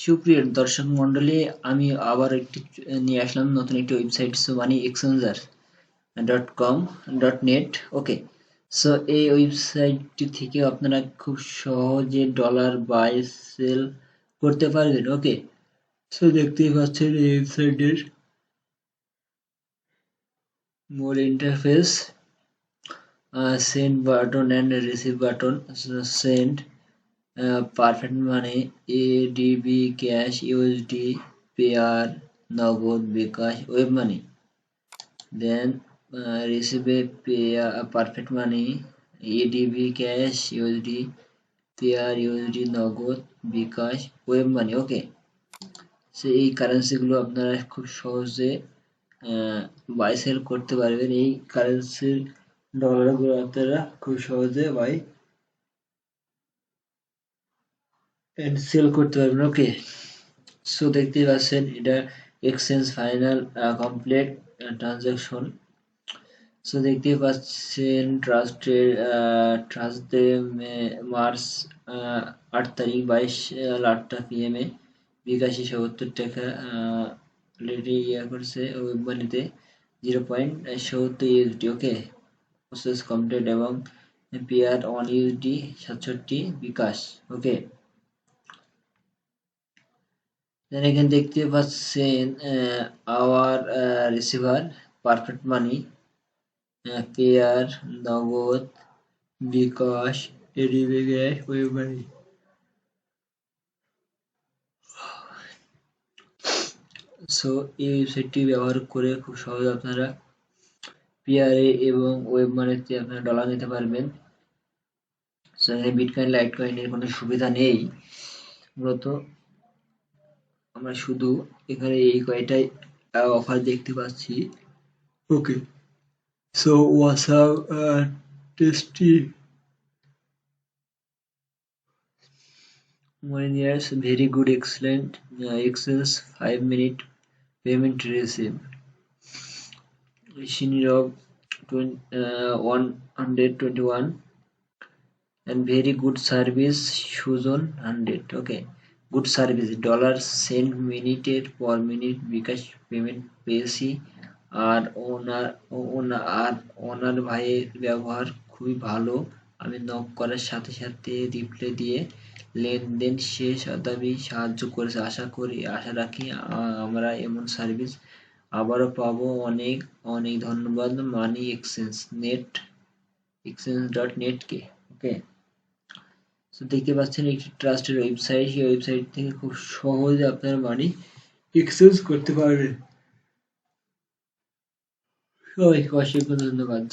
সুপ্রিয় দর্শক মন্ডলী, আমি আবার একটি নিয়ে আসলাম নতুন একটি ওয়েবসাইট মানি এক্সচেঞ্জার .com.net। ওকে, সো এই ওয়েবসাইটটি থেকে আপনারা খুব সহজে ডলার বাই সেল করতে পারবেন। ওকে, সো দেখতেই পাচ্ছেন এই ওয়েবসাইটের মূল interface, send button and receive button. Send perfect মানে ADB, cash, USD, Payeer, Nagad, bKash, web money. Then রিসিভে perfect money ADB, cash, USD, Payeer, USD, Nagad, bKash, web মানি। ওকে, সো এই কারেন্সিগুলো আপনারা খুব সহজে বাই সেল করতে পারবেন। এই কারেন্সির ডলারগুলো আপনারা খুব সহজে বাই এন্ড সেল করতে পারবেন। ওকে, সো দেখতেই পাচ্ছেন এটা exchange final complete transaction. So দেখতেই পাচ্ছেন ট্রাস্টে মার্চ 8 তারিখ 22:08 PM এ বিকাশে 70 টাকা অলরেডি করছে ওয়েব মানিতে 0.70 USD। ওকে, প্রসেস কমপ্লিট এবং পেয়ার 1 USD 67 বিকাশ। ওকে, এখানে দেখতে পাচ্ছেন our receiver perfect money, Payeer, Nagad, bKash, ADB, cash, web money. So এই ওয়েবসাইটটি ব্যবহার করে খুব সহজে আপনারা পেয়ারে এবং ওয়েব মানিতে আপনারা ডলার নিতে পারবেন। সো এখানে বিটকয়েন, লাইটকয়েনের কোনো সুবিধা নেই। মূলত আমরা শুধু এখানে এই কয়টাই অফার দেখতে পাচ্ছি। ওকে, so what's up tasty morning? Yes, very good, excellent, excellence, 5-minute payment receive, senior of 121, and very good service, Suzon 100. Okay, good service, dollar send minute per minute because payment পেয়েছি। আর ওনার ভাইয়ের ব্যবহার খুবই ভালো। আমি knock করার সাথে সাথে reply দিয়ে লেনদেন শেষ দাবি সাহায্য করেছে। আশা রাখি আমরা এমন সার্ভিস আবারও পাবো। অনেক অনেক ধন্যবাদ মানি exchange.net কে। ওকে, তো দেখতে পাচ্ছেন একটি ট্রাস্টেড ওয়েবসাইট। সেই ওয়েবসাইট থেকে খুব সহজে আপনার মানি এক্সচেঞ্জ করতে পারবেন। সবাইকে অসংখ্য ধন্যবাদ।